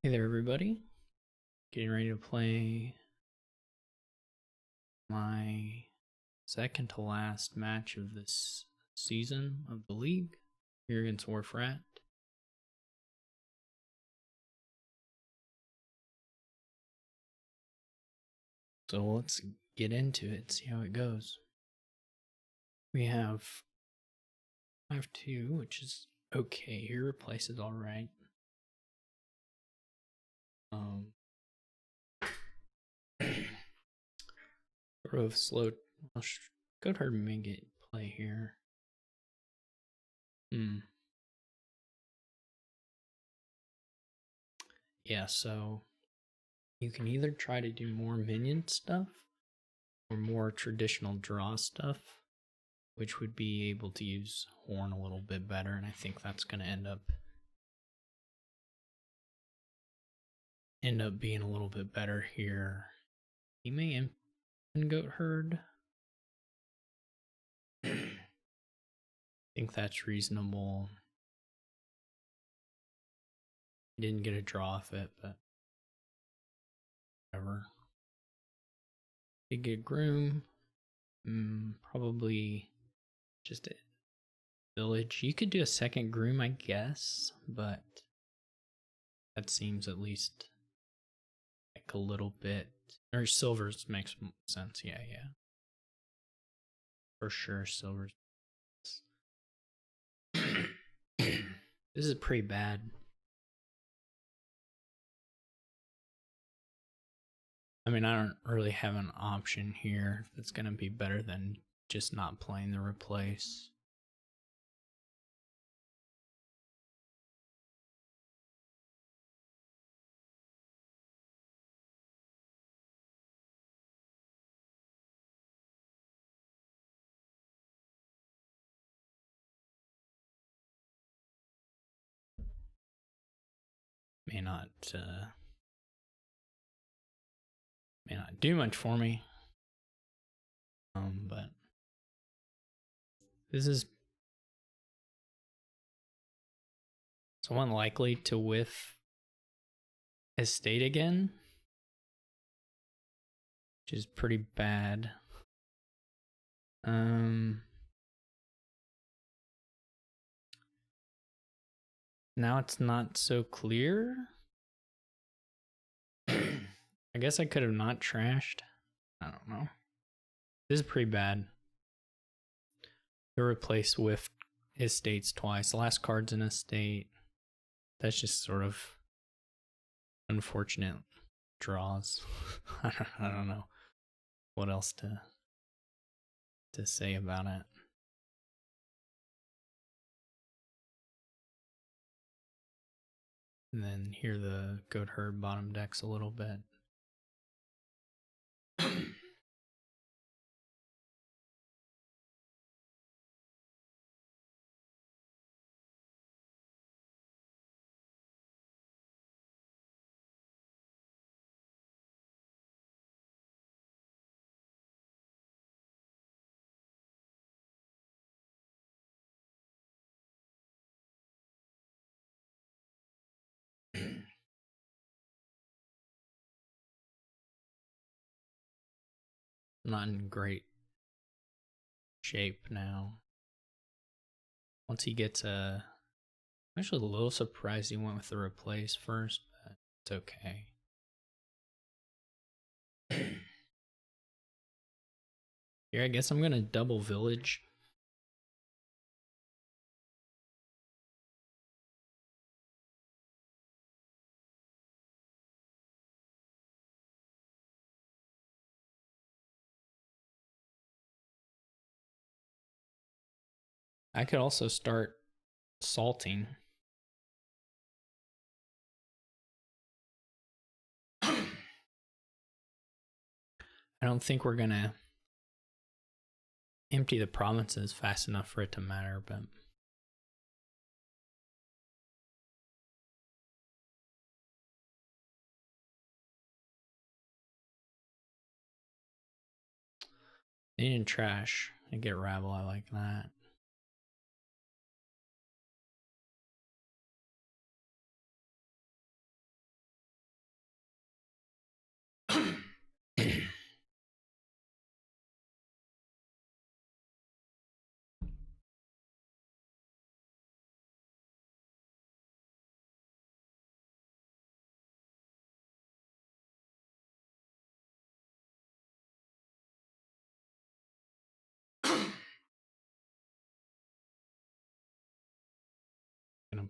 Hey there, everybody. Getting ready to play my second to last match of this season of the league here against Warfrat. So let's get into it, see how it goes. We have 5-2, which is okay here. Replace is alright. Sort of slow. Go ahead and make it play here. Yeah, so you can either try to do more minion stuff or more traditional draw stuff, which would be able to use Horn a little bit better, and I think that's going to end up being a little bit better here. He may goat herd. I think that's reasonable. He didn't get a draw off it, but whatever. Did get Groom. Probably just a village. You could do a second Groom, I guess, but that seems at least like a little bit. Or silvers makes sense. Yeah. For sure, silvers. This is pretty bad. I mean, I don't really have an option here that's going to be better than just not playing the replace. May not do much for me. But this is someone likely to whiff estate again, which is pretty bad. Now it's not so clear. I guess I could have not trashed. I don't know. This is pretty bad. The replace with estates twice. The last card's an estate. That's just sort of unfortunate draws. I don't know what else to say about it. And then here the goat herd bottom decks a little bit. Not in great shape now. Once he gets I'm actually a little surprised he went with the replace first, but it's okay. Here, I guess I'm gonna double village. I could also start salting. I don't think we're gonna empty the provinces fast enough for it to matter, but they didn't trash. I get rabble, I like that. Gonna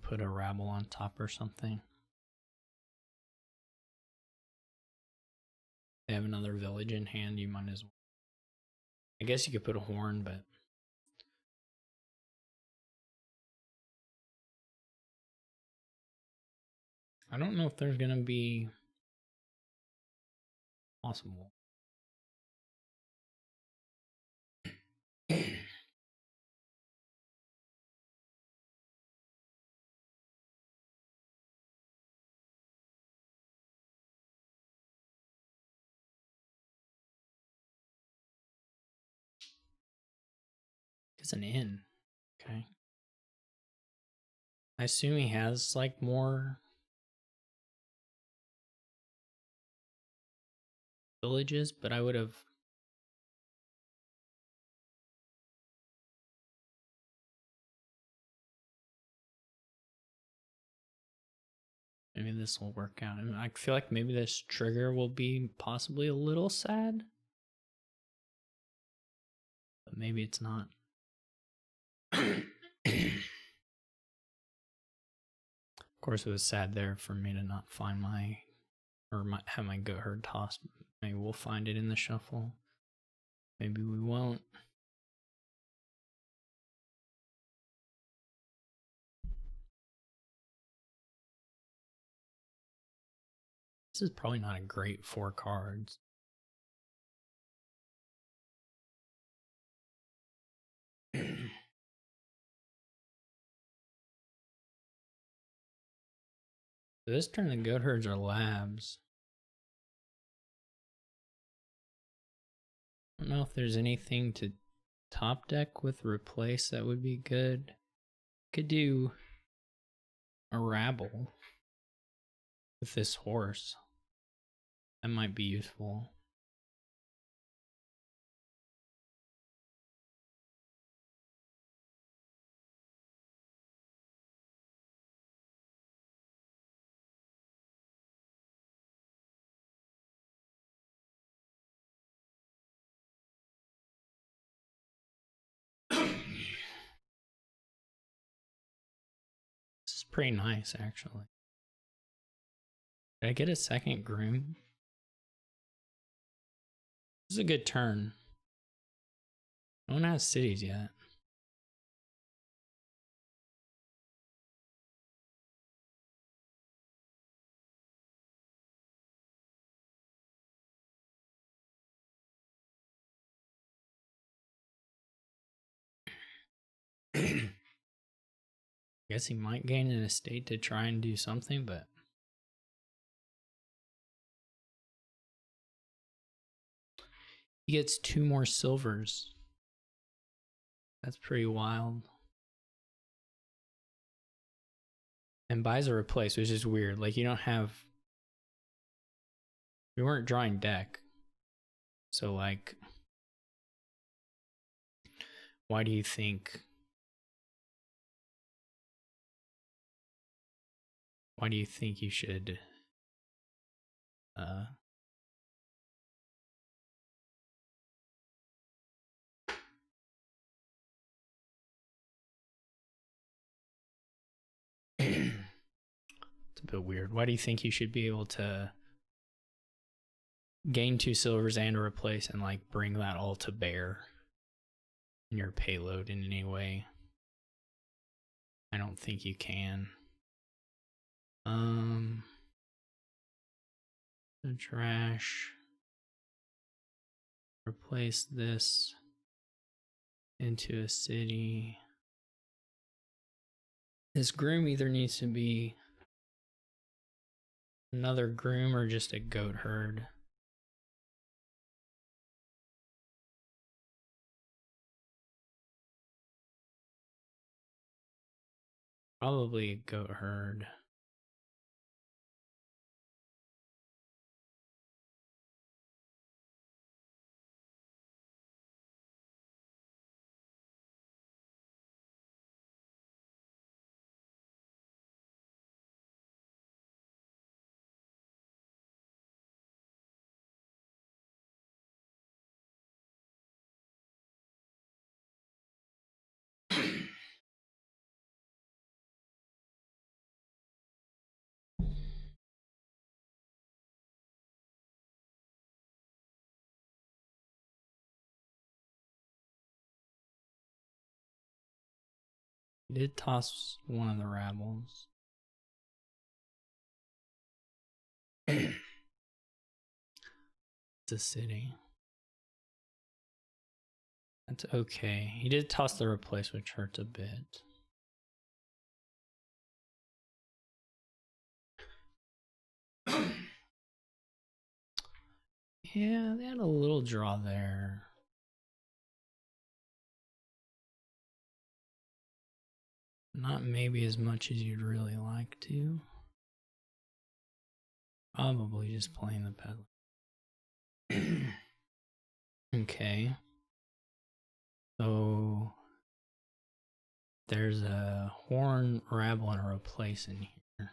put a rabble on top or something. They have another village in hand, you might as well. I guess you could put a horn, but I don't know if there's gonna be possible. It's an inn. Okay. I assume he has like more villages, but I would have. Maybe this will work out. And I feel like maybe this trigger will be possibly a little sad, but maybe it's not. Of course, it was sad there for me to not find have my goat herd tossed. Maybe we'll find it in the shuffle. Maybe we won't. This is probably not a great 4 cards. This turn, the goat herds are labs. I don't know if there's anything to top deck with replace that would be good. Could do a rabble with this horse. That might be useful. This is pretty nice, actually. Did I get a second groom? This is a good turn. No one has cities yet. I guess he might gain an estate to try and do something, but he gets 2 more silvers. That's pretty wild. And buys a replace, which is weird. Like, you don't have. We weren't drawing deck. So, like, why do you think. Why do you think you should. It's a bit weird. Why do you think you should be able to gain 2 silvers and a replace and like bring that all to bear in your payload in any way? I don't think you can. The trash. Replace this into a city. This groom either needs to be another groom or just a goat herd. Probably a goat herd. He did toss one of the rabbles. It's a city. That's okay. He did toss the replace, which hurts a bit. Yeah, they had a little draw there. Not maybe as much as you'd really like to. Probably just playing the peddler. Okay. So there's a horn, rabble, and a replace in here.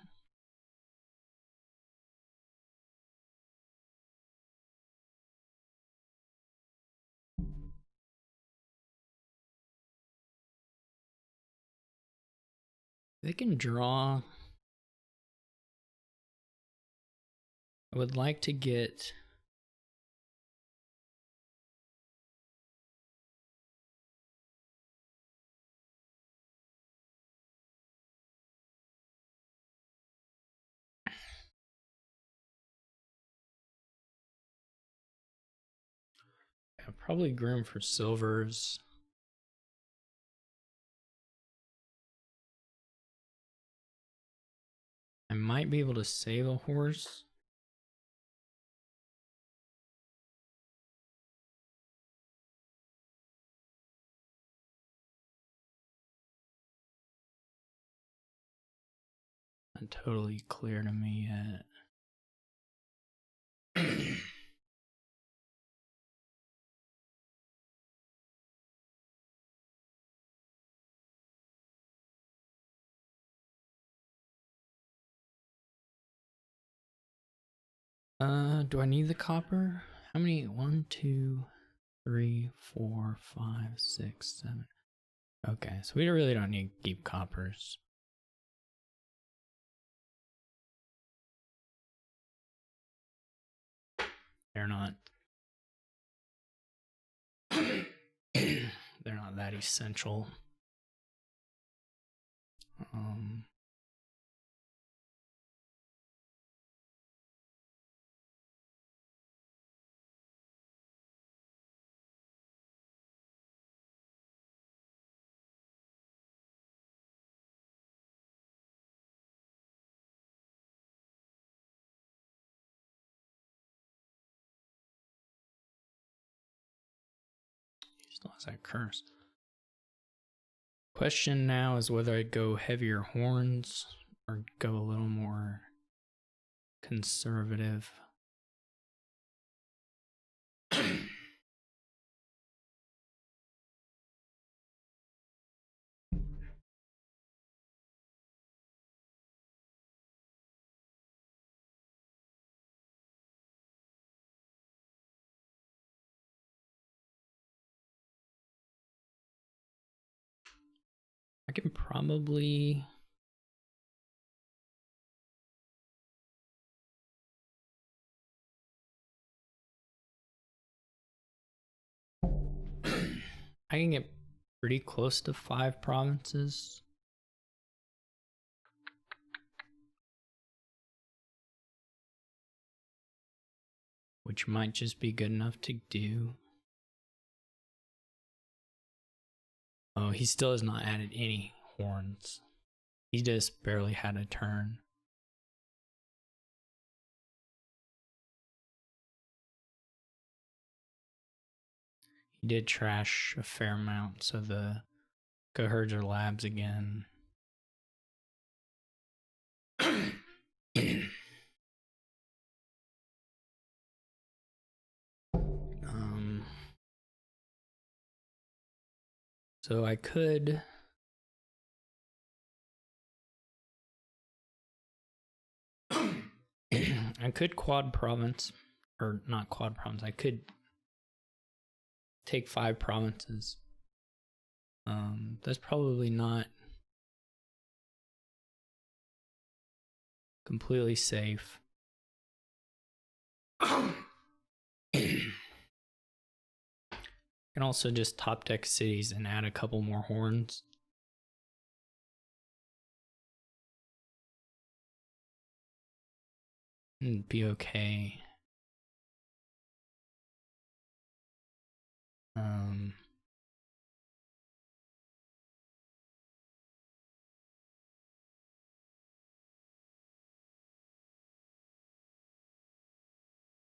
They can draw. I would like to get probably groom for silvers. I might be able to save a horse. Not totally clear to me yet. Do I need the copper? How many? 1, 2, 3, 4, 5, 6, 7. Okay, so we really don't need to keep coppers. They're not. They're not that essential. He still has that curse. Question now is whether I'd go heavier horns or go a little more conservative. I can probably I can get pretty close to 5 provinces. Which might just be good enough to do. Oh, he still has not added any horns. He just barely had a turn. He did trash a fair amount, so the coherds are labs again. So I could I could quad province, or not quad province. I could take 5 provinces. That's probably not completely safe. Can also just top deck cities and add a couple more horns. It'd be okay.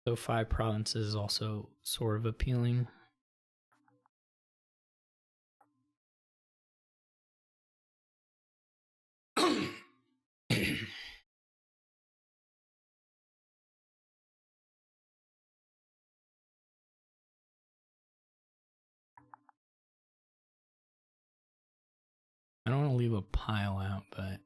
So 5 provinces is also sort of appealing. I don't want to leave a pile out, but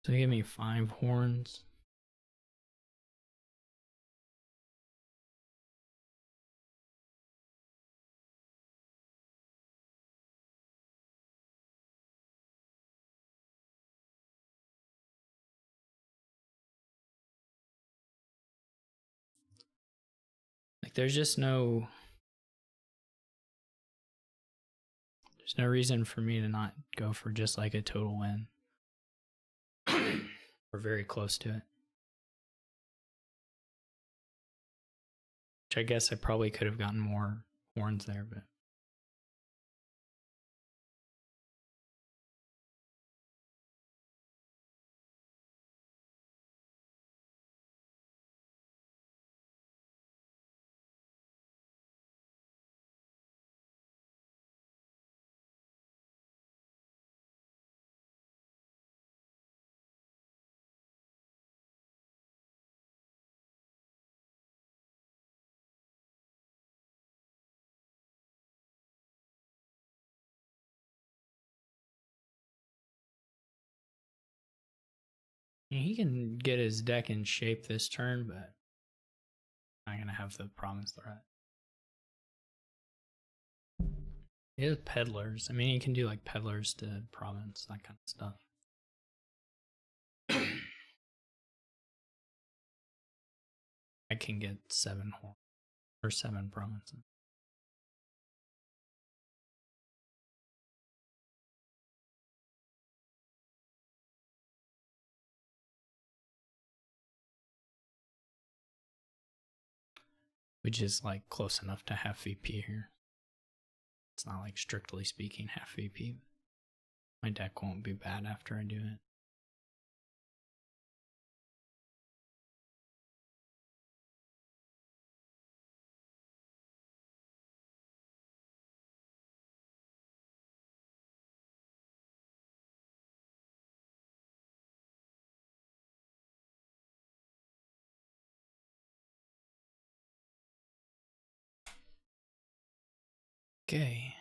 so give me 5 horns. Like there's no reason for me to not go for just like a total win. Or very close to it. Which I guess I probably could have gotten more horns there, but he can get his deck in shape this turn, but I'm not gonna have the promise threat. He has peddlers. I mean, he can do like peddlers to province, that kind of stuff. I can get 7 horns or 7 provinces. Which is like close enough to half VP here. It's not like strictly speaking half VP. My deck won't be bad after I do it. Okay.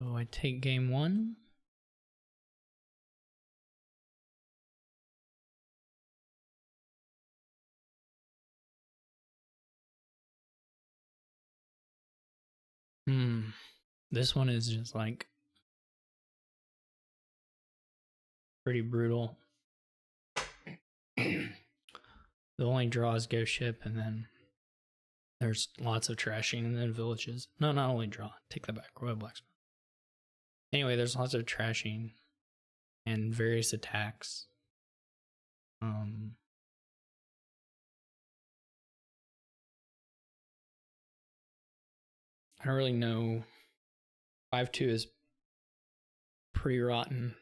So I take game 1. This one is just like pretty brutal. The only draw is Ghost Ship, and then there's lots of trashing, and then villages. No, not only draw. Take that back. Royal Blacksmith. Anyway, there's lots of trashing and various attacks. I don't really know. 5-2 is pretty rotten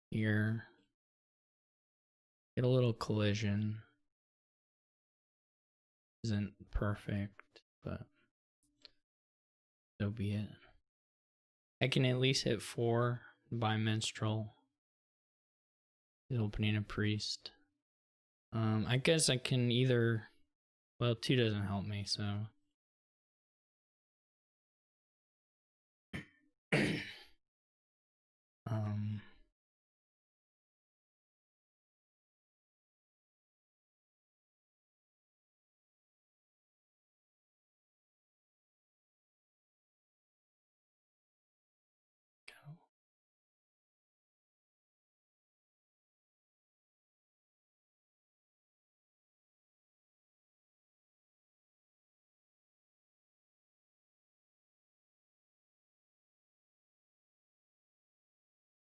here. Get a little collision. Isn't perfect, but so be it. I can at least hit 4 by Minstrel. He's opening a Priest. I guess I can either... Well, 2 doesn't help me, so...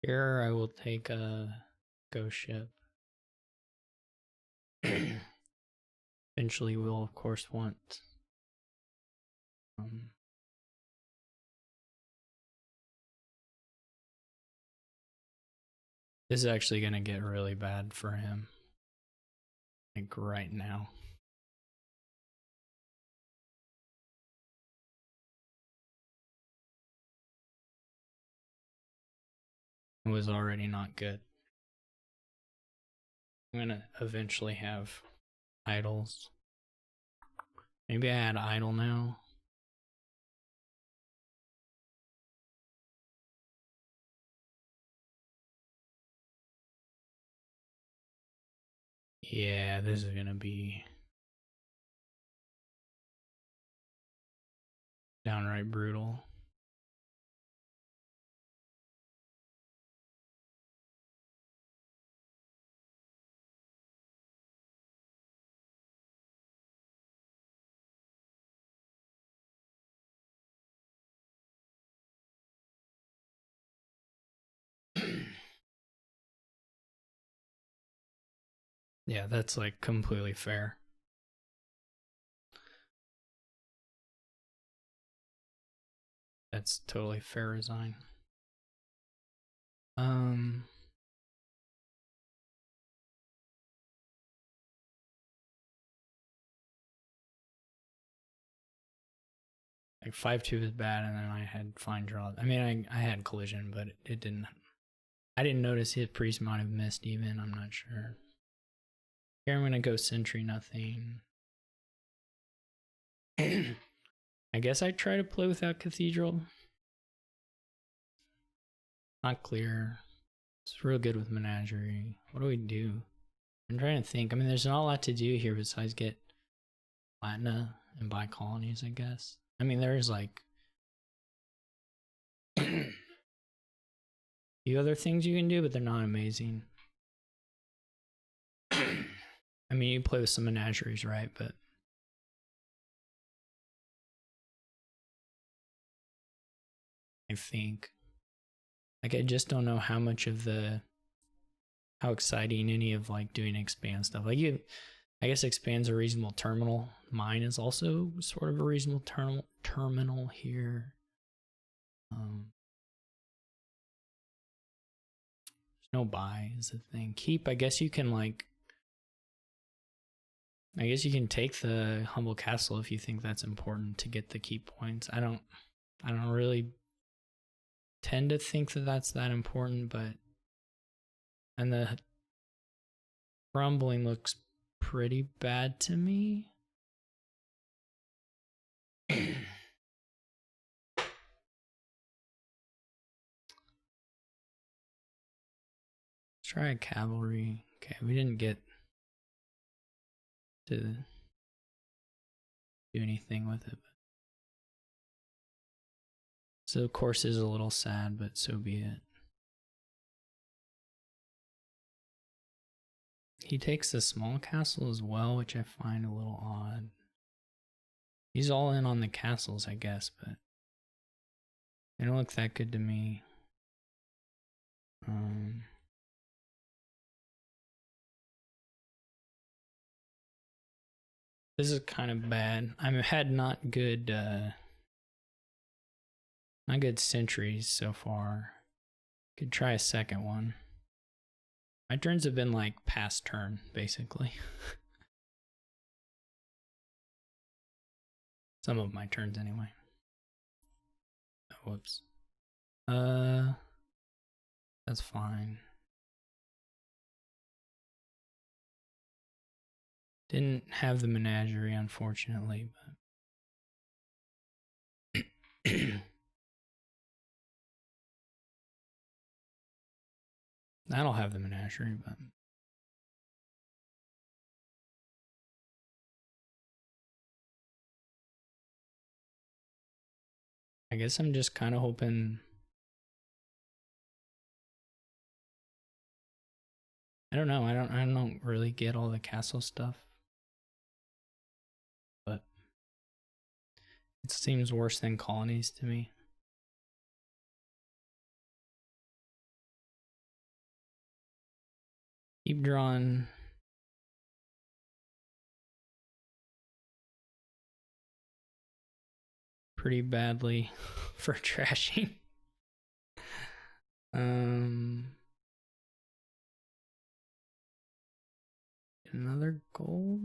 Here I will take a ghost ship. Eventually we'll of course want this is actually gonna get really bad for him. Like right now. It was already not good. I'm gonna eventually have idols. Maybe I add idol now. Yeah, this is gonna be downright brutal. Yeah, that's like completely fair. That's totally fair resign. Like 5-2 is bad, and then I had fine draw. I mean, I had collision, but it didn't. I didn't notice his priest might have missed even. I'm not sure. Here I'm gonna go sentry nothing. I guess I try to play without cathedral. Not clear. It's real good with menagerie. What do we do? I'm trying to think. I mean, there's not a lot to do here besides get Platina and buy colonies, I guess. I mean, there's like a few other things you can do, but they're not amazing. I mean, you play with some menageries, right? But I think, like, I just don't know how much of how exciting any of like doing expand stuff. Like I guess expand's a reasonable terminal. Mine is also sort of a reasonable terminal here. There's no buy is the thing. Keep, I guess you can like. I guess you can take the humble castle if you think that's important to get the keep points. I don't really tend to think that that's that important, but and the crumbling looks pretty bad to me. Let's try a cavalry. Okay, we didn't get to do anything with it. So of course is a little sad, but so be it. He takes the small castle as well, which I find a little odd. He's all in on the castles, I guess, but they don't look that good to me. This is kind of bad. I had not good Not good sentries so far. Could try a second one. My turns have been like past turn, basically. Some of my turns anyway. Oh, whoops. That's fine. Didn't have the menagerie, unfortunately, but that'll have the menagerie, but I guess I'm just kind of hoping. I don't know. I don't really get all the castle stuff, but it seems worse than colonies to me. Keep drawing. Pretty badly for trashing. Another gold.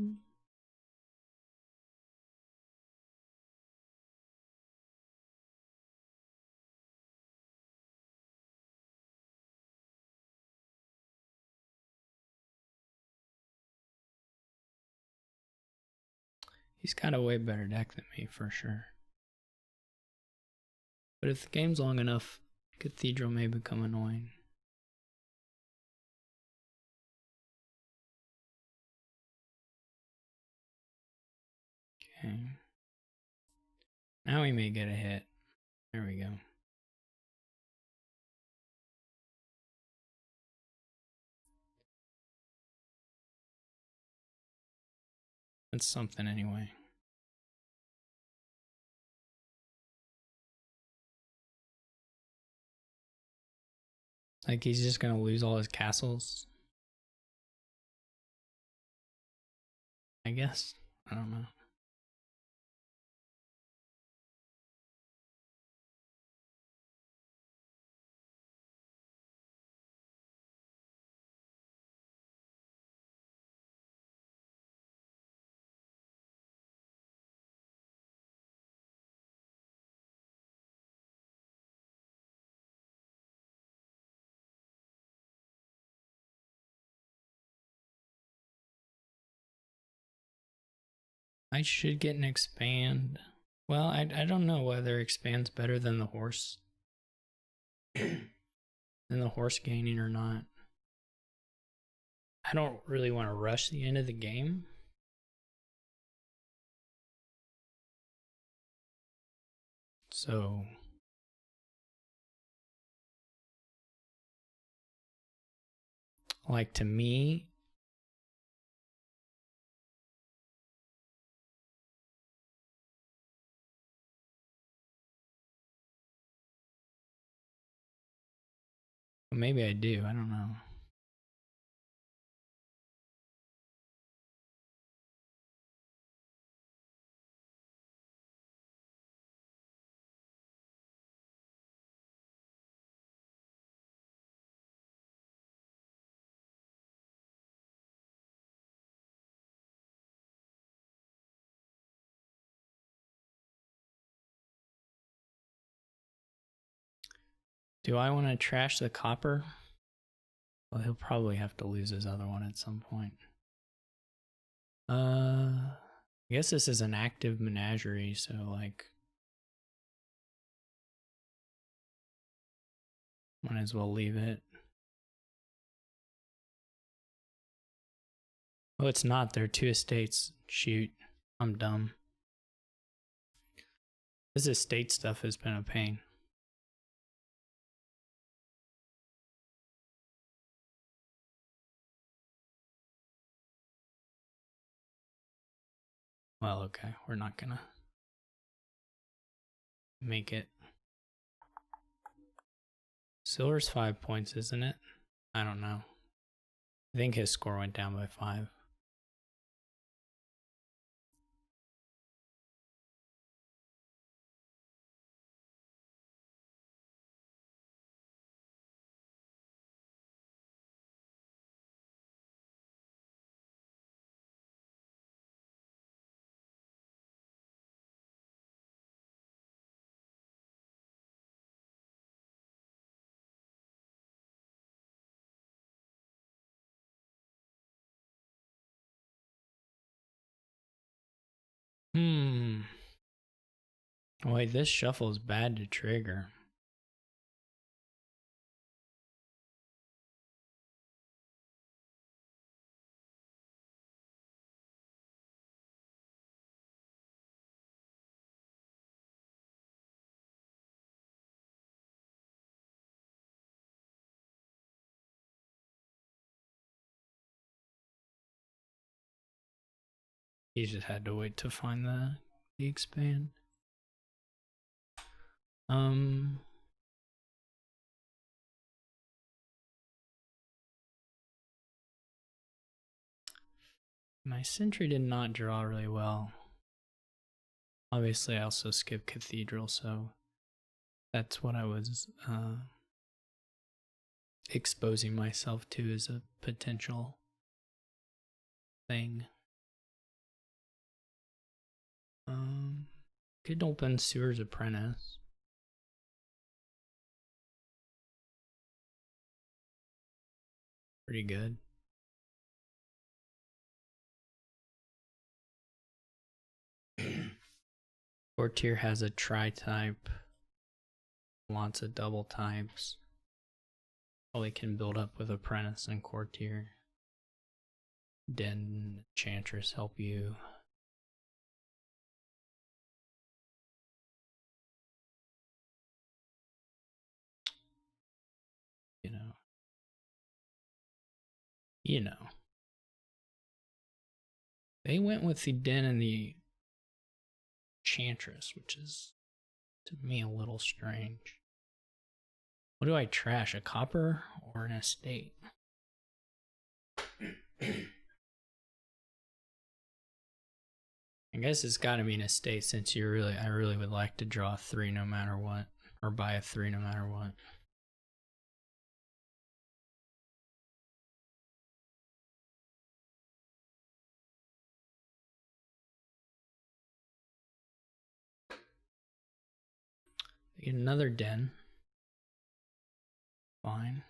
He's got a way better deck than me for sure. But if the game's long enough, Cathedral may become annoying. Okay. Now we may get a hit. There we go. That's something anyway. Like he's just gonna lose all his castles. I guess. I don't know. I should get an expand. Well, I don't know whether expands better than the horse. Than the horse gaining or not. I don't really want to rush the end of the game. So like to me, maybe I do. I don't know. Do I want to trash the copper? Well, he'll probably have to lose his other one at some point. I guess this is an active menagerie, so like might as well leave it. Oh, it's not. There are 2 estates. Shoot. I'm dumb. This estate stuff has been a pain. Well, okay. We're not gonna make it. Silver's 5 points, isn't it? I don't know. I think his score went down by 5. Wait, this shuffle is bad to trigger. He just had to wait to find the expand. My sentry did not draw really well. Obviously, I also skipped Cathedral, so that's what I was exposing myself to as a potential thing. Could open Sewer's Apprentice. Pretty good. Courtier has a tri-type, lots of double types. Probably can build up with Apprentice and Courtier. Den, Enchantress help you. You know. They went with the Den and the Enchantress, which is to me a little strange. What do I trash? A copper or an estate? I guess it's got to be an estate since I really would like to draw a 3 no matter what, or buy a 3 no matter what. Get another Den. Fine.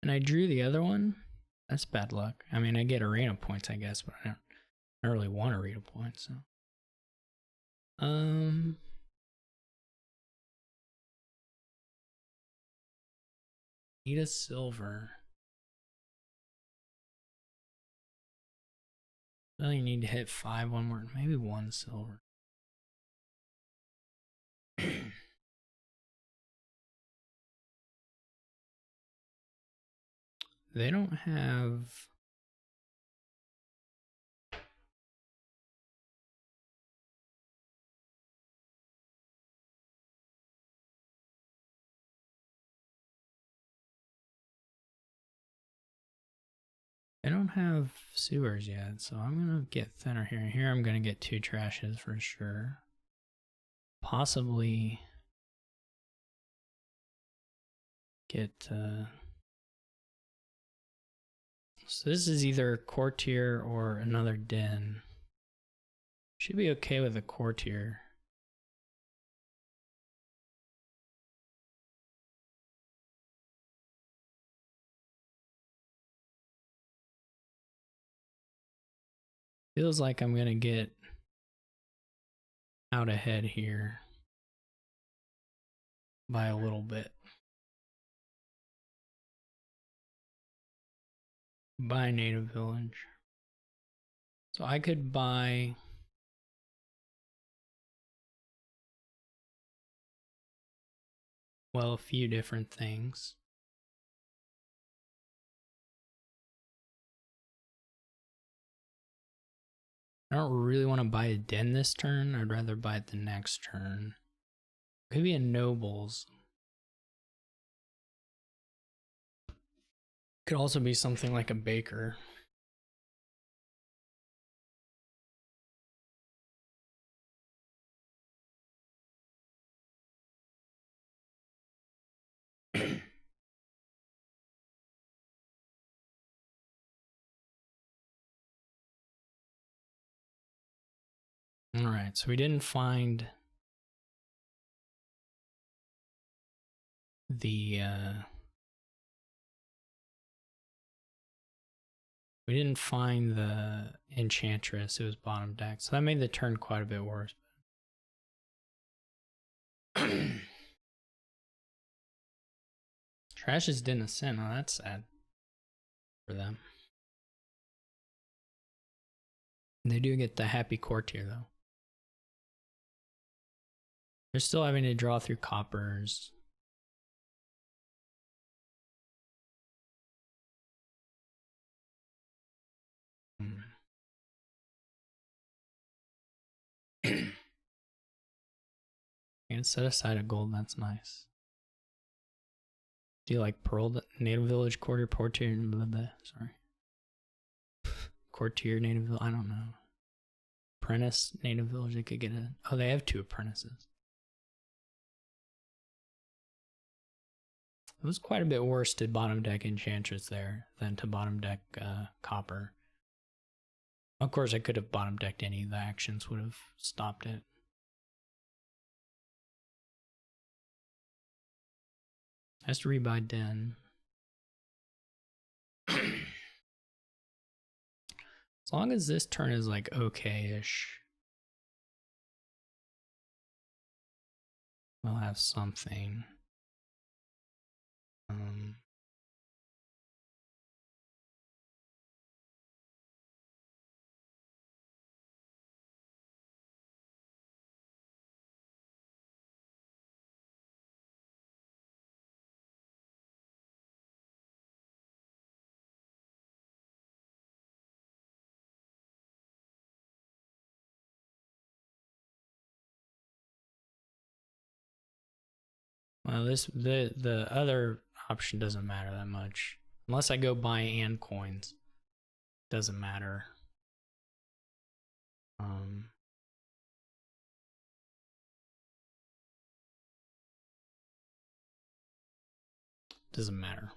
And I drew the other one. That's bad luck. I mean, I get arena points, I guess, but I don't really want arena points. So. Need a silver. Really need to hit 5 one more, maybe 1 silver. They don't have. They don't have sewers yet, so I'm gonna get thinner here. Here I'm gonna get 2 trashes for sure. Possibly get so this is either Courtier or another Den. Should be okay with a Courtier. Feels like I'm gonna get out ahead here by a little bit. Buy native village. So I could buy a few different things. I don't really want to buy a Den this turn. I'd rather buy it the next turn. Maybe a nobles. Could also be something like a baker. All right, so we didn't find the We didn't find the Enchantress. It was bottom deck. So that made the turn quite a bit worse. Trashes didn't ascend. Oh, that's sad for them. They do get the happy courtier, though. They're still having to draw through coppers. And set aside a gold, that's nice. Do you like Pearl Native Village Courtier blah, blah, sorry. Courtier Native Village, I don't know. Apprentice Native Village, they could get a oh, they have 2 apprentices. It was quite a bit worse to bottom deck Enchantress there than to bottom deck Copper. Of course, I could have bottom decked any of the actions, would have stopped it. Has to rebuy Den. As long as this turn is like okay-ish, we'll have something. Well, the other option doesn't matter that much. Unless I go buy and coins. Doesn't matter. Doesn't matter.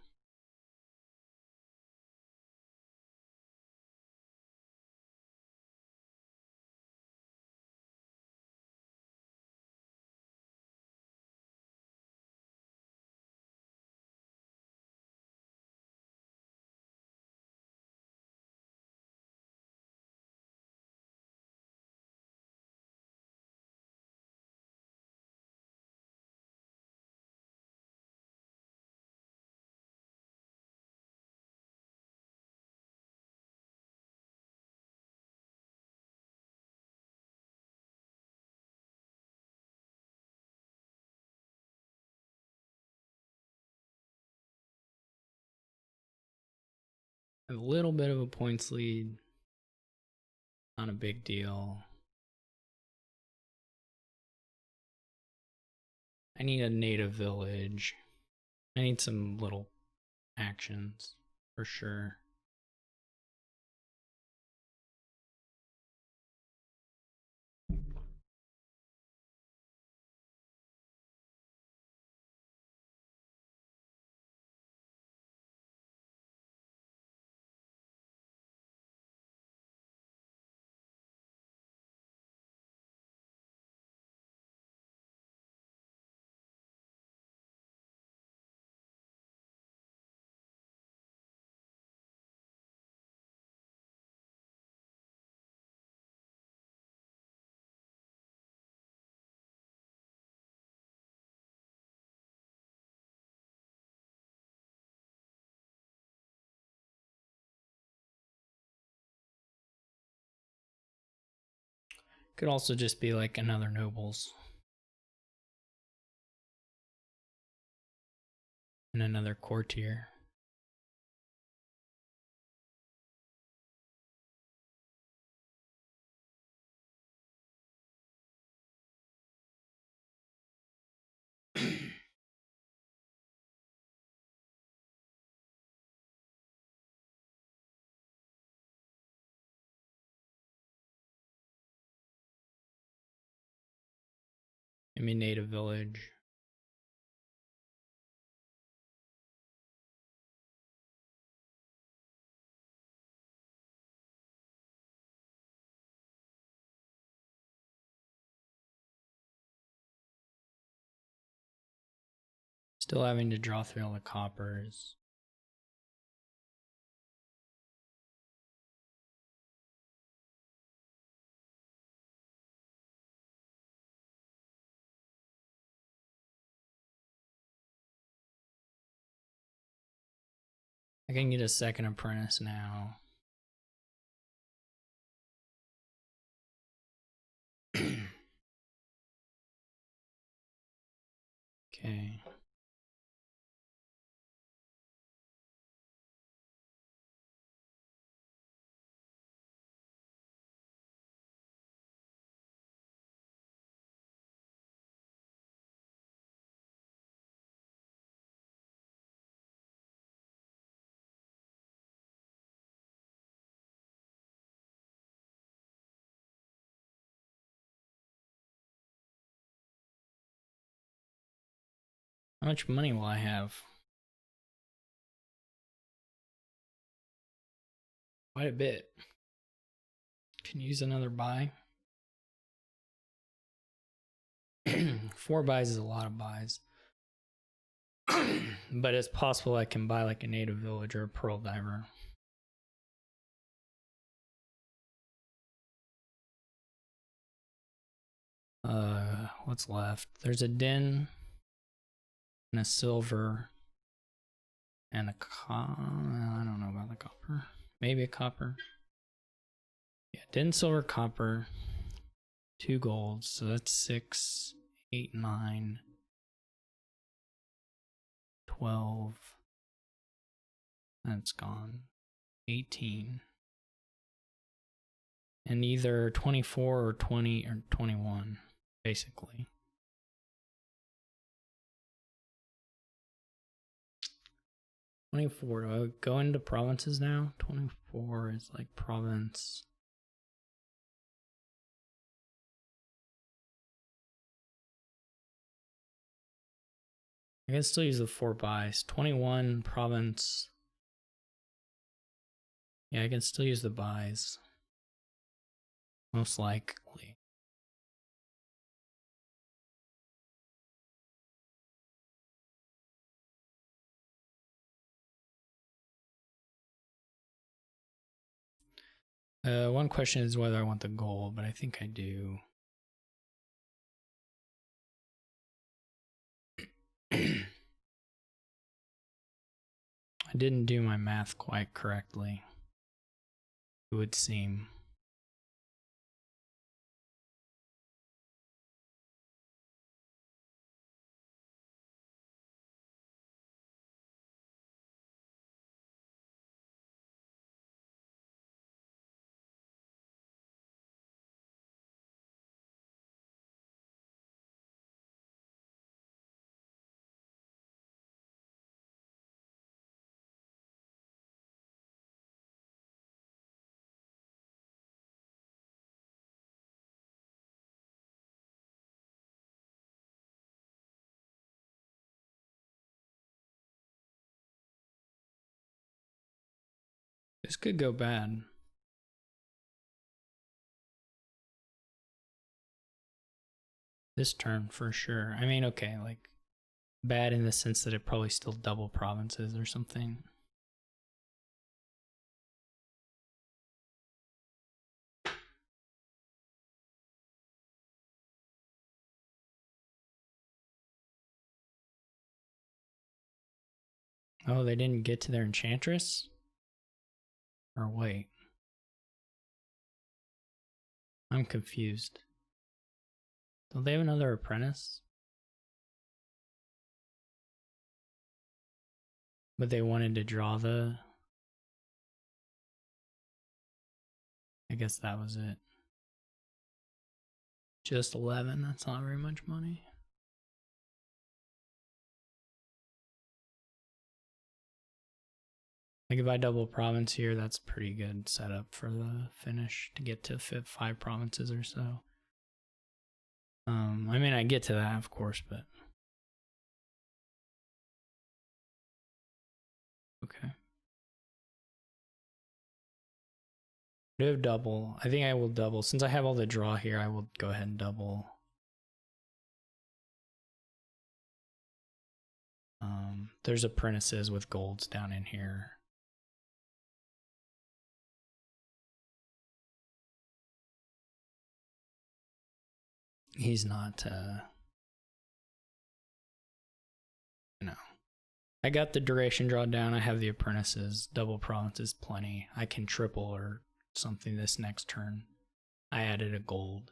A little bit of a points lead. Not a big deal. I need a native village. I need some little actions for sure. Could also just be like another nobles. And another courtier. I mean, native village. Still having to draw through all the coppers. I can get a second apprentice now. Okay. How much money will I have? Quite a bit. Can use another buy. 4 buys is a lot of buys. But it's possible I can buy like a native village or a pearl diver. What's left? There's a din and a silver and a I don't know about the copper. Maybe a copper. Yeah, din, silver, copper. 2 golds, so that's 6, 8, 9, 12. That's gone. 18. And either 24 or 20 or 21, basically. Do I go into provinces now? 24 is like province. I can still use the 4 buys. 21 province. Yeah, I can still use the buys. Most likely. One question is whether I want the gold, but I think I do. I didn't do my math quite correctly, it would seem. This could go bad. This turn for sure. I mean, okay, like bad in the sense that it probably still double provinces or something. Oh, they didn't get to their enchantress? Or wait. I'm confused. Don't they have another apprentice? But they wanted to draw the... I guess that was it. Just 11, that's not very much money. Like if I double province here, that's pretty good setup for the finish to get to 5 provinces or so. I mean, I get to that, of course, but... Okay. I do have double. I think I will double. Since I have all the draw here, I will go ahead and double. There's apprentices with golds down in here. He's not, no. I got the duration draw down. I have the apprentices. Double province is plenty. I can triple or something this next turn. I added a gold.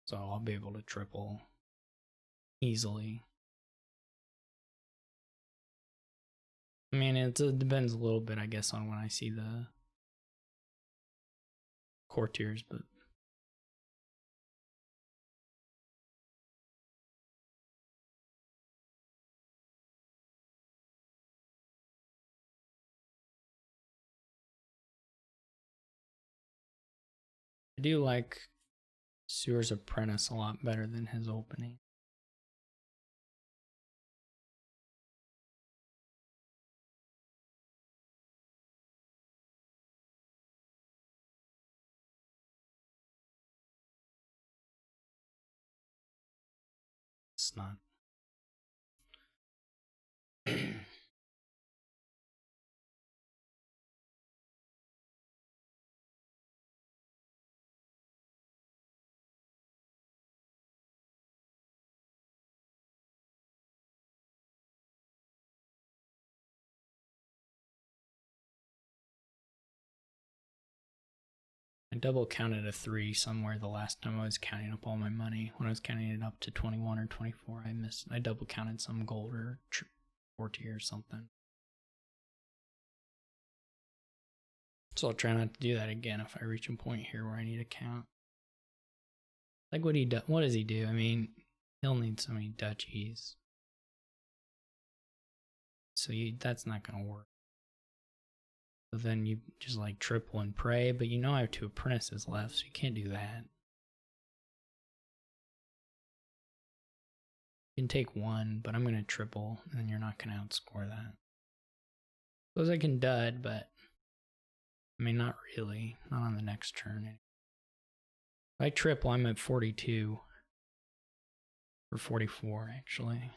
So I'll be able to triple easily. I mean, it depends a little bit, I guess, on when I see the courtiers, but I do like Sewer's Apprentice a lot better than his opening. It's not. I double counted a 3 somewhere the last time I was counting up all my money. When I was counting it up to 21 or 24, I double counted some gold or 40 or something. So I'll try not to do that again if I reach a point here where I need to count. Like what does he do? I mean, he'll need so many duchies. So that's not gonna work. So then you just like triple and pray, but you know I have 2 apprentices left, so you can't do that. You can take 1, but I'm gonna triple, and you're not gonna outscore that. Suppose I can dud, but I mean not really. Not on the next turn. If I triple, I'm at 42. Or 44 actually.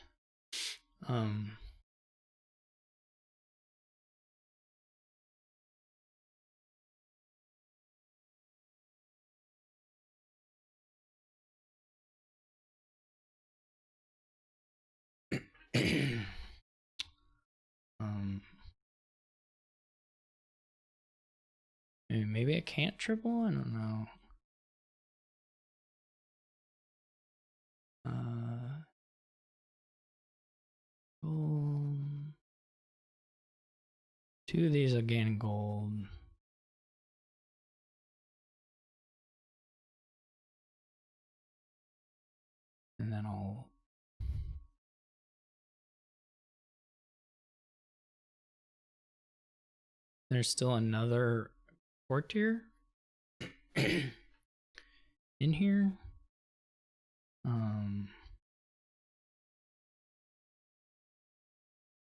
Maybe I can't triple? I don't know. Gold. 2 of these will gain gold. And then I'll... There's still another courtier in here.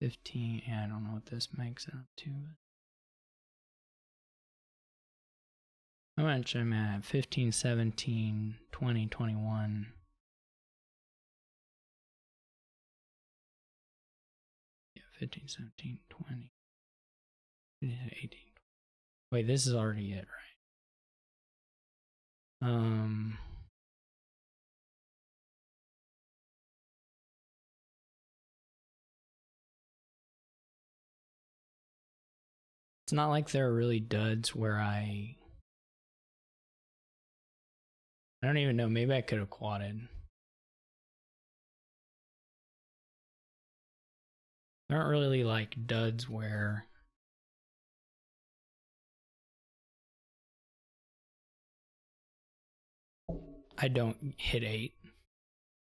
15, yeah, I don't know what this makes it up to. How much am I at? 15, 17, 20, 21. Yeah, 15, 17, 20. 18. Wait, this is already it, right? It's not like there are really duds where I don't even know. Maybe I could have quadded. There aren't really like duds where I don't hit 8.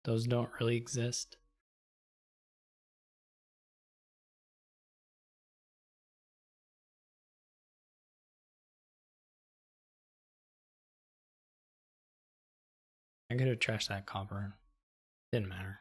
Those don't really exist. I could have trashed that copper. Didn't matter.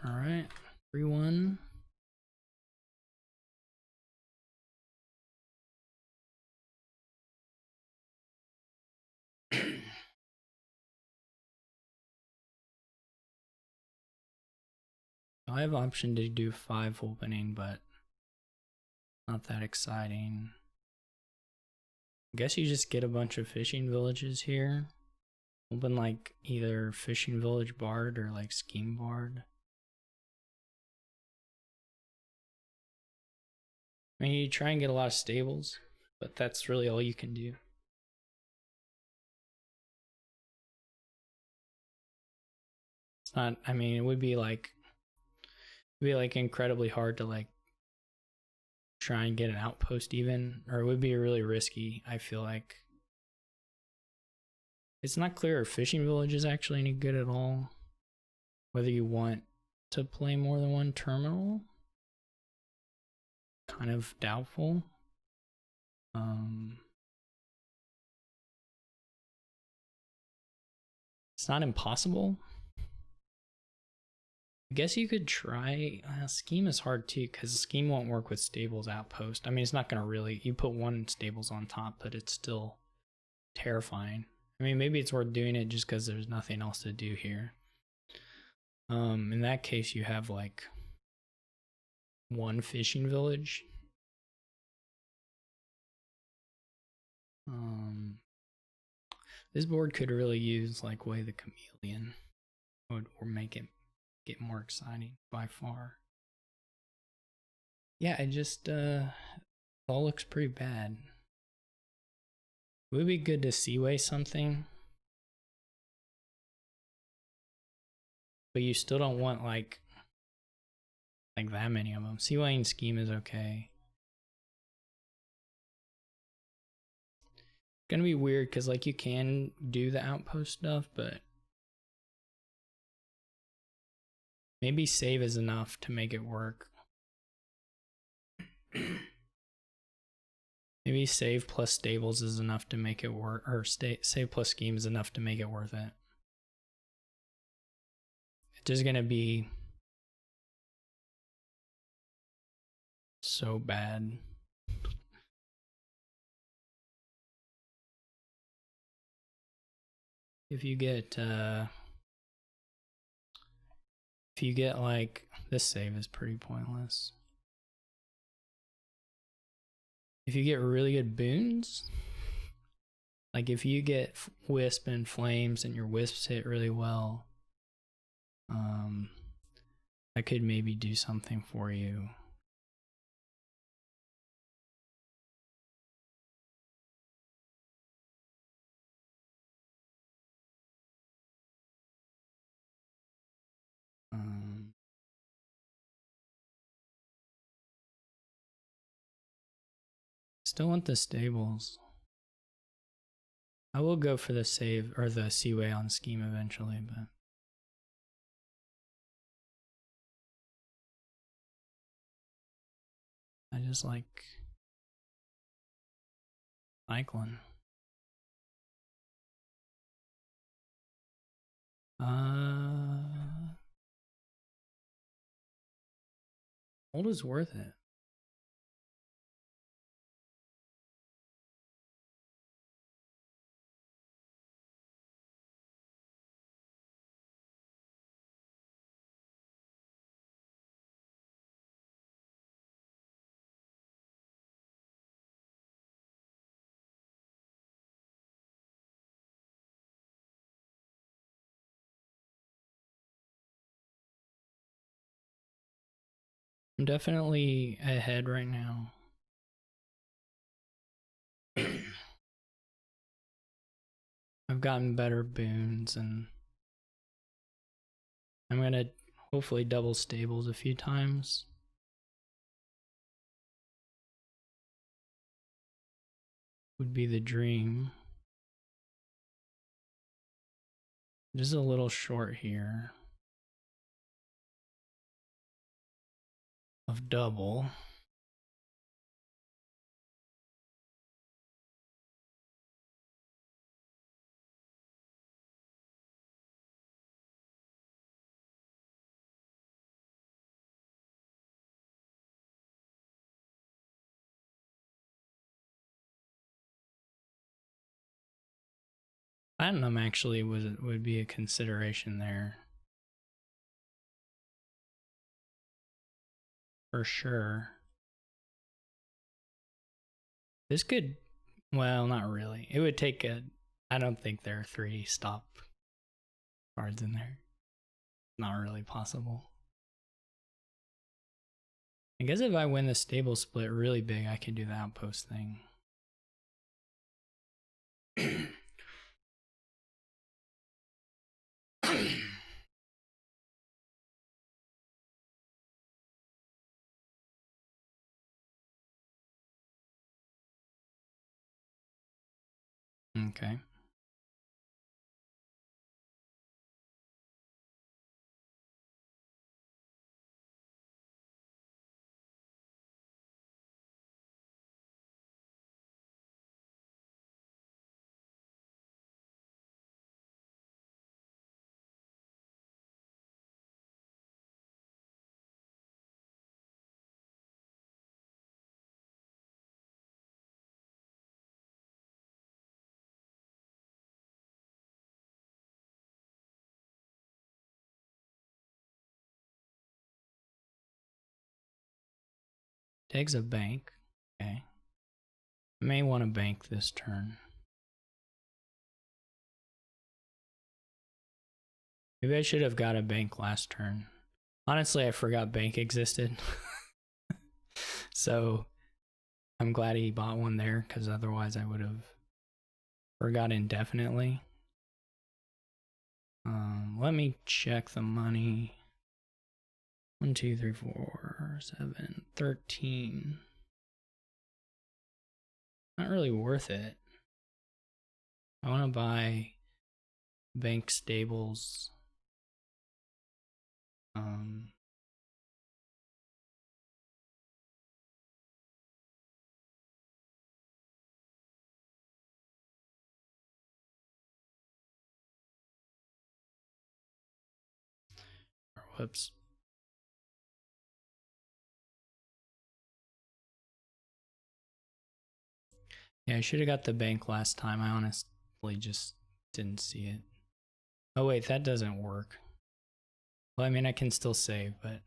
All right, 3-1. I have option to do 5 opening, but not that exciting. I guess you just get a bunch of fishing villages here. Open like either fishing village bard or like scheme bard. I mean, you try and get a lot of stables, but that's really all you can do. It's not, I mean, it would be like incredibly hard to like try and get an outpost even, or it would be really risky. I feel like it's not clear if fishing village is actually any good at all. Whether you want to play more than one terminal, kind of doubtful. It's not impossible. I guess you could try. Scheme is hard too, because scheme won't work with stables outpost. I mean, it's not going to really. You put one stables on top, but it's still terrifying. I mean, maybe it's worth doing it just because there's nothing else to do here. In that case, you have like one fishing village. This board could really use like Way the Chameleon, or make it get more exciting by far. Yeah, it just all looks pretty bad. It would be good to seaway something, but you still don't want like that many of them. Seawaying scheme is okay. It's gonna be weird because like you can do the outpost stuff, but maybe save is enough to make it work. Maybe save plus stables is enough to make it work, or save plus scheme is enough to make it worth it. It's just gonna be so bad. If you get like, this save is pretty pointless. If you get really good boons, like if you get wisp and flames and your wisps hit really well, I could maybe do something for you. Still want the stables. I will go for the save or the seaway on scheme eventually, but I just like cycling. Gold is worth it. I'm definitely ahead right now. I've gotten better boons, and I'm gonna hopefully double stables a few times. Would be the dream. Just a little short here of double. Platinum actually would be a consideration there. For sure. This could, well, not really. It would take I don't think there are 3 stop cards in there. Not really possible. I guess if I win the stable split really big, I could do the outpost thing. Okay. Takes a bank. Okay. May want to bank this turn. Maybe I should have got a bank last turn. Honestly, I forgot bank existed. So I'm glad he bought one there, because otherwise I would have forgot indefinitely. Let me check the money. 1, 2, 3, 4, 7, 13. Not really worth it. I want to buy bank stables. Whoops. Yeah, I should have got the bank last time. I honestly just didn't see it. Oh wait, that doesn't work. Well, I mean, I can still save, but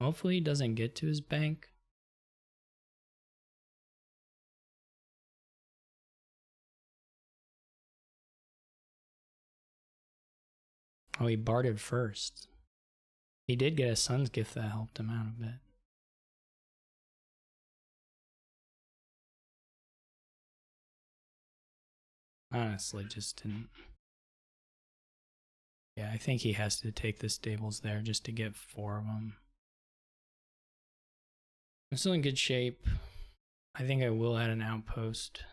hopefully he doesn't get to his bank. Oh, he bartered first. He did get a son's gift that helped him out a bit. Honestly, just didn't. Yeah, I think he has to take the stables there just to get 4 of them. I'm still in good shape. I think I will add an outpost.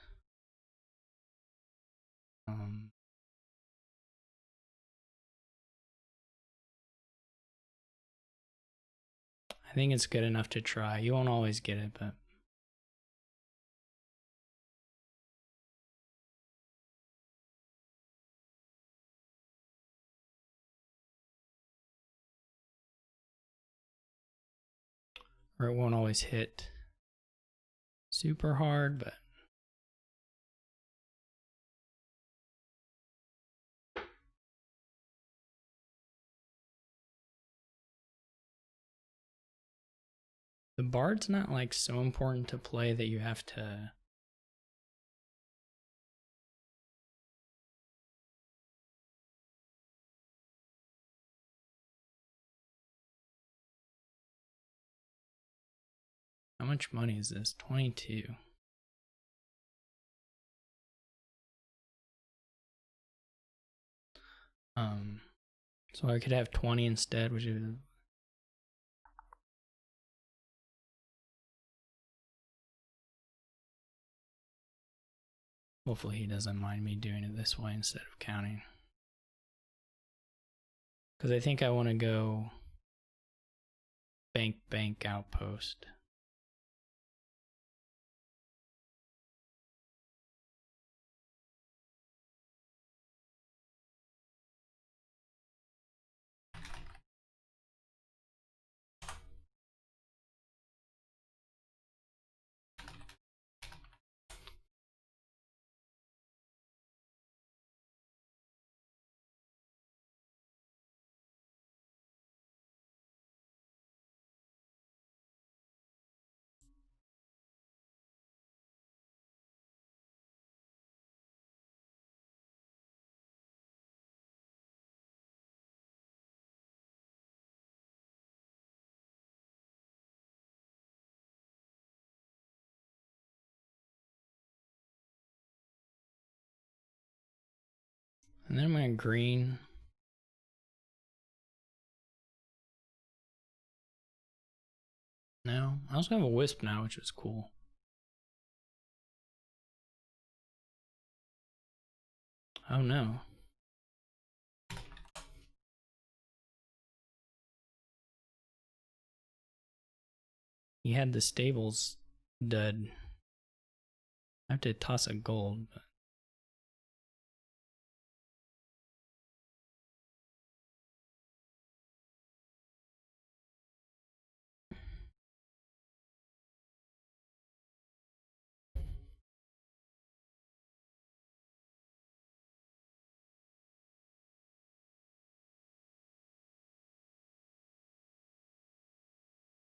I think it's good enough to try. You won't always get it, but or it won't always hit super hard, but the bard's not like so important to play that you have to. How much money is this? 22. So I could have 20 instead, which is hopefully he doesn't mind me doing it this way instead of counting. Because I think I want to go bank outpost. And then I'm going to green. No, I also have a wisp now, which is cool. Oh no. He had the stables dud. I have to toss a gold. But...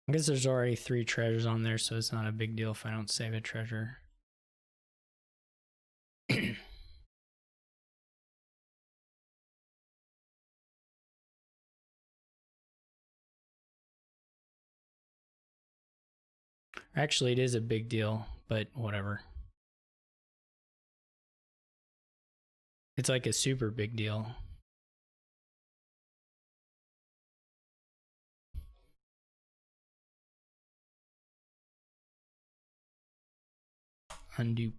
I guess there's already 3 treasures on there, so it's not a big deal if I don't save a treasure. Actually, it is a big deal, but whatever. It's like a super big deal. Undupe.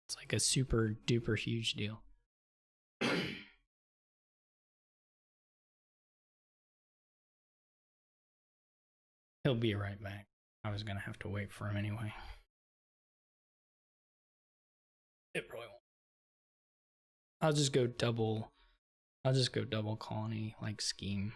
It's like a super duper huge deal. He'll be right back. I was gonna have to wait for him anyway. It probably won't. I'll just go double colony, like scheme.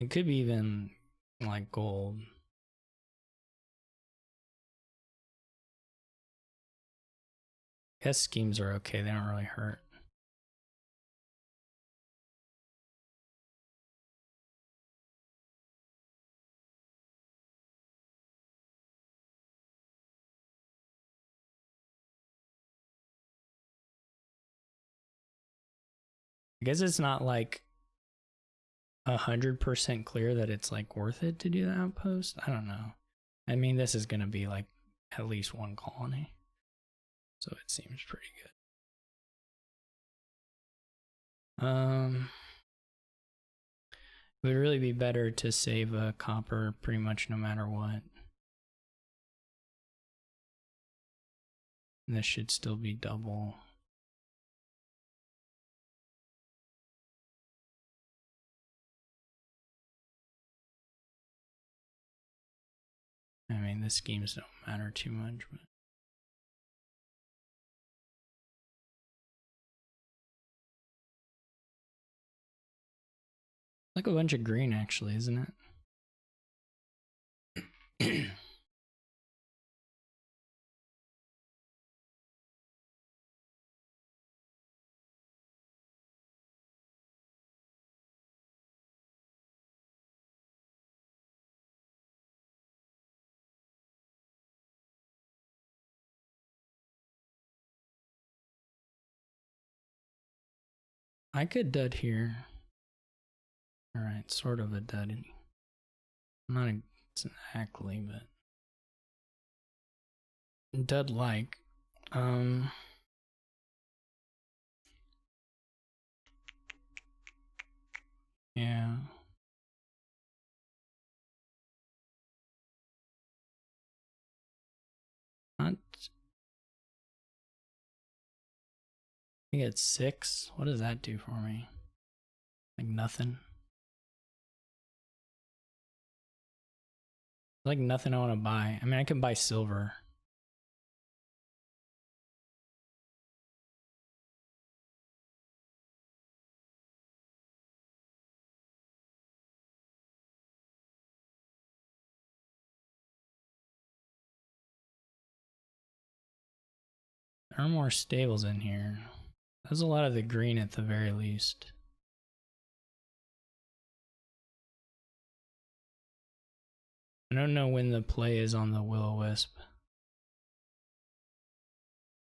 It could be even like gold. I guess schemes are okay, they don't really hurt. I guess it's not like 100% clear that it's like worth it to do the outpost. I don't know. I mean, this is gonna be like at least 1 colony, so it seems pretty good. It would really be better to save a copper pretty much no matter what. And this should still be double. I mean, the schemes don't matter too much, but like a bunch of green actually, isn't it? I could dud here. Alright, sort of a dud. Not exactly, but dud like. Yeah. Not. I think it's 6. What does that do for me? Like nothing. Like nothing I want to buy. I mean, I can buy silver. There are more stables in here. There's a lot of the green at the very least. I don't know when the play is on the Will-O-Wisp.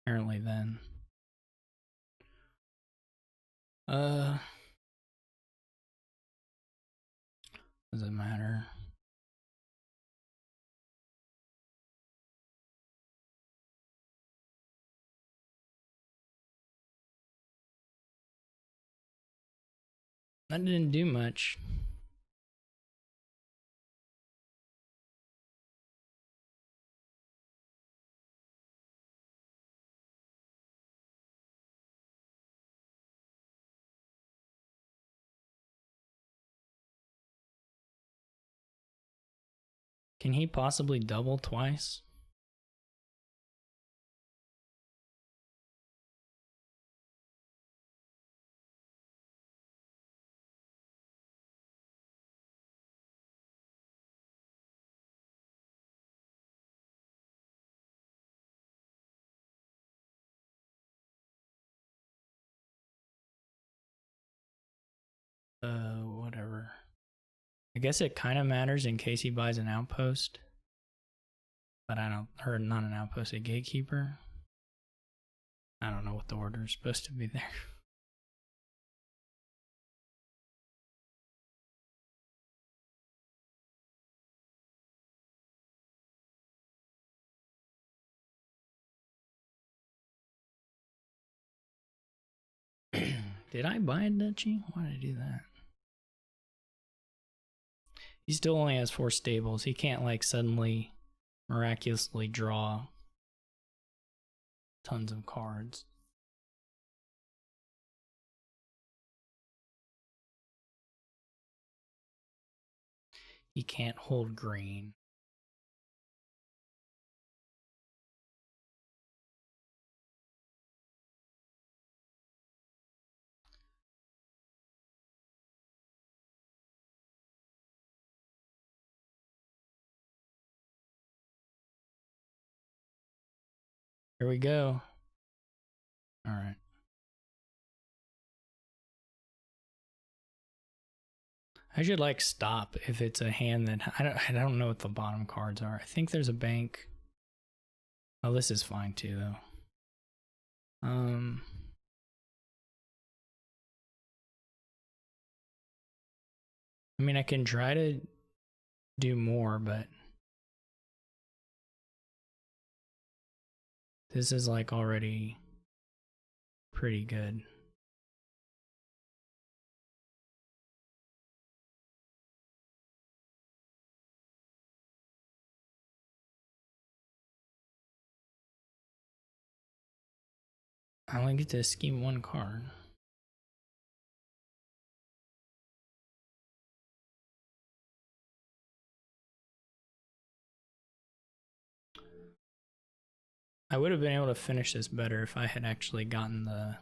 Apparently then. Does it matter? That didn't do much. Can he possibly double twice? Whatever. I guess it kind of matters in case he buys an outpost. But I don't, or not an outpost, a gatekeeper. I don't know what the order is supposed to be there. Did I buy a duchy? Why did I do that? He still only has 4 stables. He can't like suddenly miraculously draw tons of cards. He can't hold green. Here we go. All right. I should like stop if it's a hand that I don't know what the bottom cards are. I think there's a bank. Oh, this is fine too though. I mean I can try to do more, but this is like already pretty good. I only get to scheme 1 card. I would have been able to finish this better if I had actually gotten the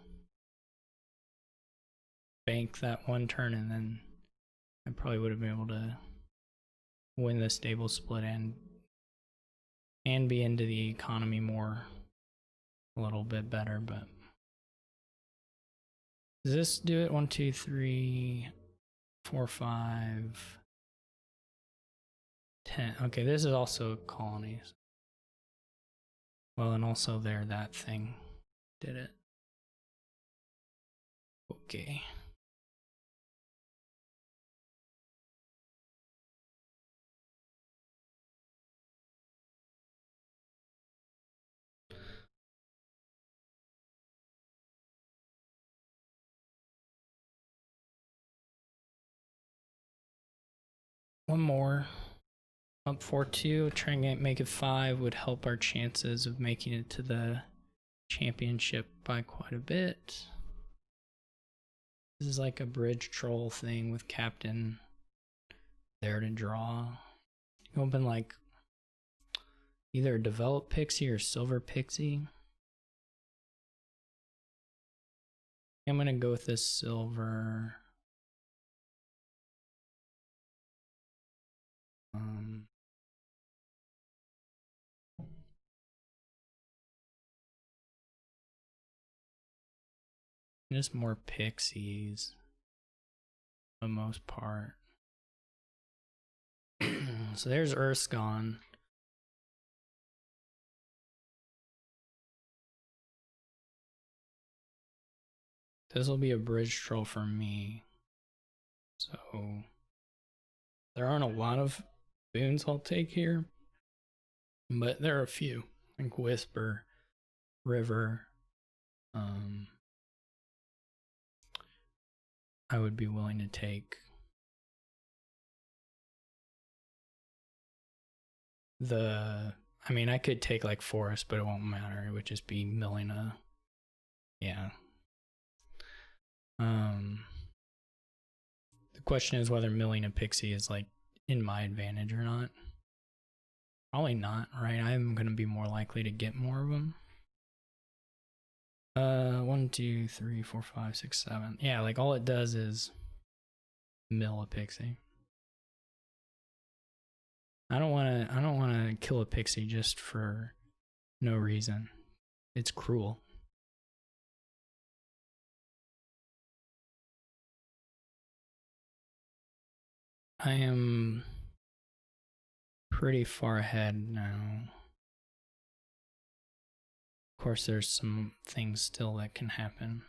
bank that 1 turn, and then I probably would have been able to win the stable split and be into the economy more a little bit better. But does this do it? 1, 2, 3, 4, 5, 10. Okay, this is also colonies. Well, and also there, that thing did it. Okay. One more. Up 4-2, trying to make it 5 would help our chances of making it to the championship by quite a bit. This is like a bridge troll thing with captain there to draw. Open like either develop pixie or silver pixie. I'm gonna go with this silver. Just more pixies for the most part. So there's Earth's gone. This will be a bridge troll for me. So there aren't a lot of boons I'll take here, but there are a few. Like Whisper, River. I would be willing to take I could take like Forest, but it won't matter. It would just be milling a, yeah. The question is whether milling a Pixie is like in my advantage or not. Probably not, right? I'm gonna be more likely to get more of them. 1, 2, 3, 4, 5, 6, 7. Yeah, like all it does is mill a Pixie. I don't wanna kill a Pixie just for no reason. It's cruel. I am pretty far ahead now. Of course, there's some things still that can happen,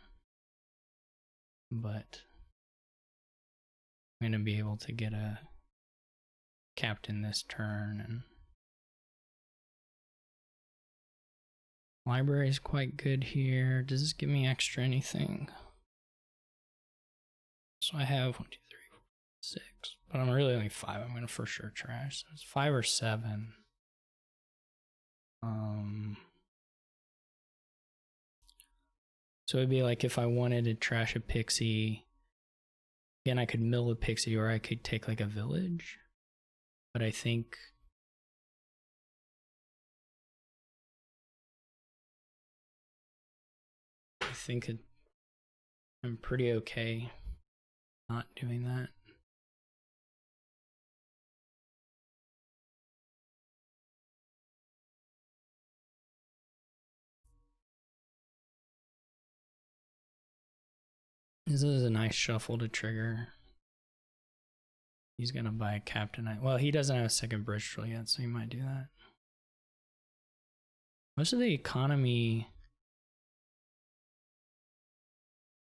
but I'm gonna be able to get a captain this turn, and library is quite good here. Does this give me extra anything? So I have 1, 2, 3, 4, 6, but I'm really only 5. I'm gonna for sure trash. So it's 5 or 7. So it'd be like if I wanted to trash a Pixie, again, I could mill a Pixie, or I could take like a village. But I think I'm pretty okay not doing that. This is a nice shuffle to trigger. He's gonna buy a captain. Well, he doesn't have a second bridge troll yet, so he might do that. Most of the economy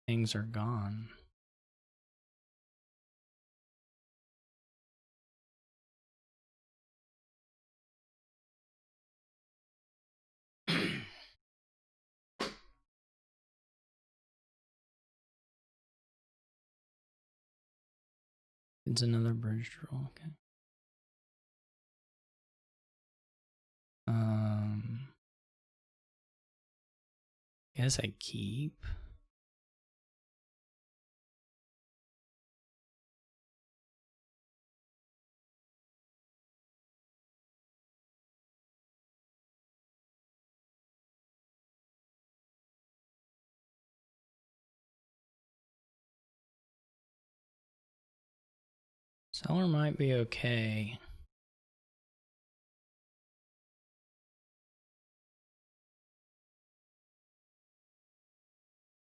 things are gone. It's another bridge troll, okay. Guess I keep. Seller might be okay.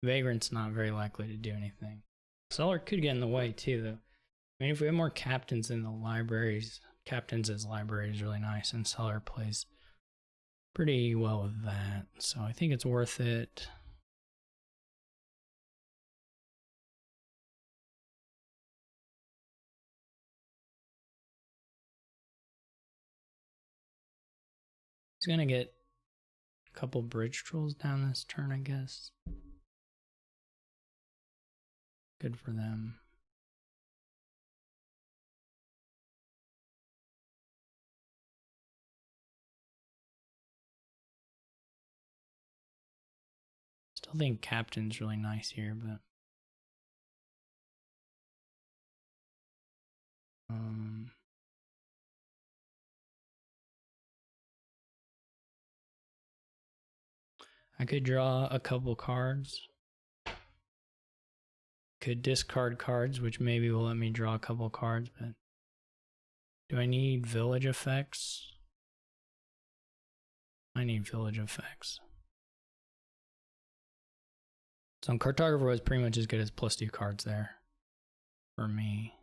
Vagrant's not very likely to do anything. Seller could get in the way too, though. I mean, if we have more captains in the libraries, captains as library is really nice, and Seller plays pretty well with that. So I think it's worth it. He's gonna get a couple bridge trolls down this turn, I guess. Good for them. Still think captain's really nice here, but I could draw a couple cards. Could discard cards, which maybe will let me draw a couple cards, but do I need village effects? I need village effects. So Cartographer was pretty much as good as +2 cards there for me.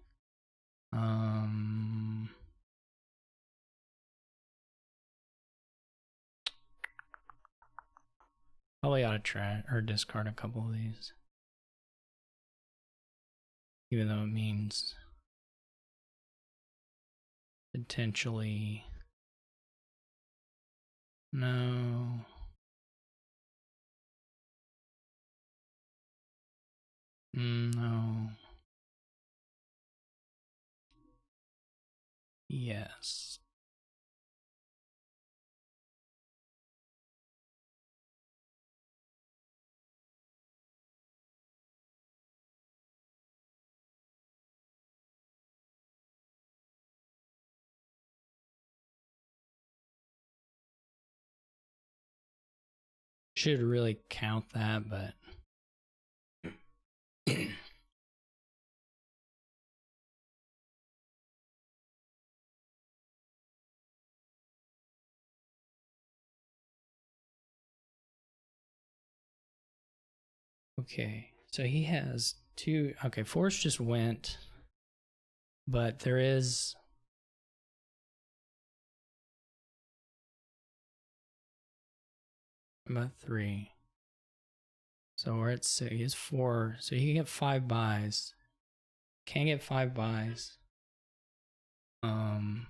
Probably ought to try or discard a couple of these. Even though it means potentially no. No. Yes. Should really count that, but okay. So he has two. Okay, Force just went, but there is about 3. So we're at 6. He has 4. So he can get 5 buys. Can't get 5 buys. And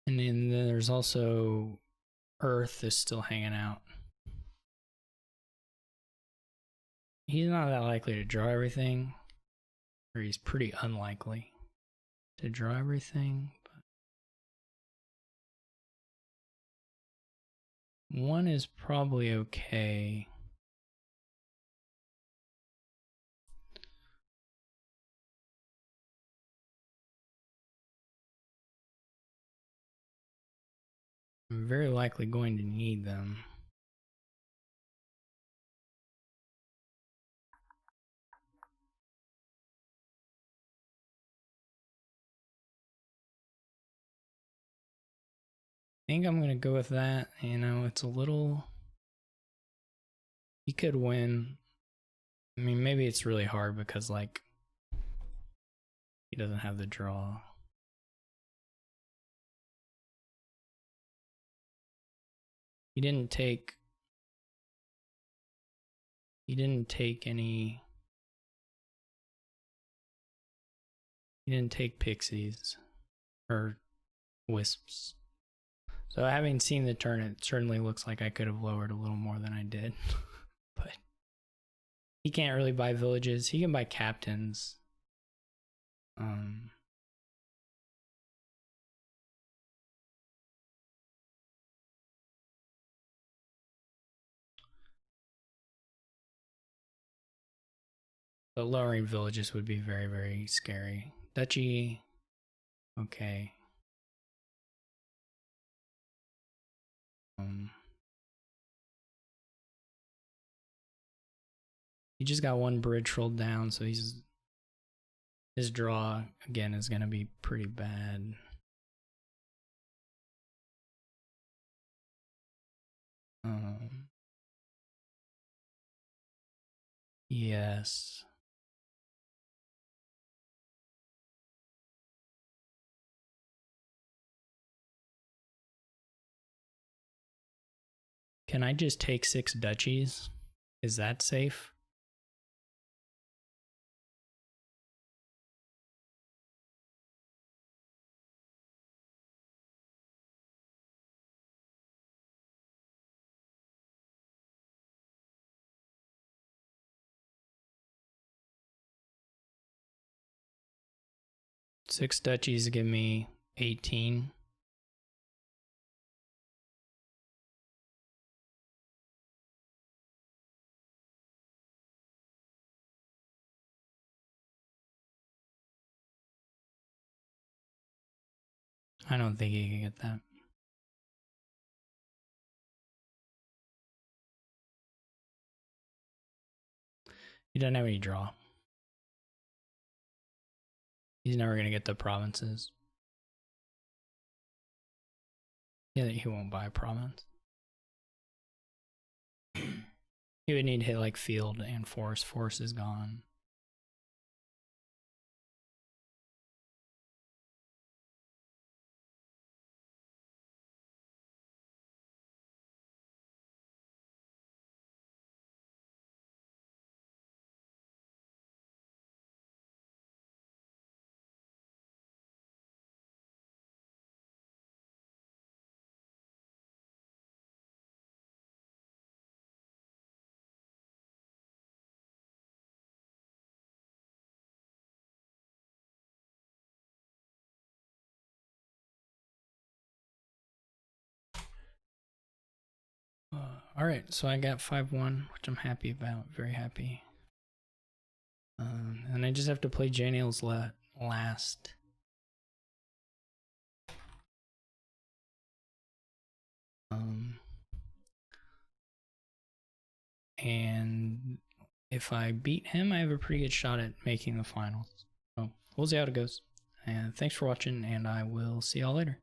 then there's also Earth is still hanging out. He's not that likely to draw everything, or he's pretty unlikely to draw everything. But 1 is probably okay. I'm very likely going to need them. I think I'm going to go with that. You know, it's a little... He could win. I mean, maybe it's really hard because, like, he doesn't have the draw. He didn't take any... He didn't take pixies or wisps. So having seen the turn, it certainly looks like I could have lowered a little more than I did. But he can't really buy villages. He can buy captains. But lowering villages would be very, very scary. Duchy, okay. He just got 1 bridge rolled down, so his draw again is gonna be pretty bad. Yes. Can I just take 6 duchies? Is that safe? Six duchies give me 18. I don't think he can get that. He doesn't have any draw. He's never going to get the provinces. Yeah, he won't buy a province. He would need to hit like field and force. Force is gone. All right, so I got 5-1, which I'm happy about. Very happy. And I just have to play J-Nails last. And if I beat him, I have a pretty good shot at making the finals. So we'll see how it goes. And thanks for watching, and I will see y'all later.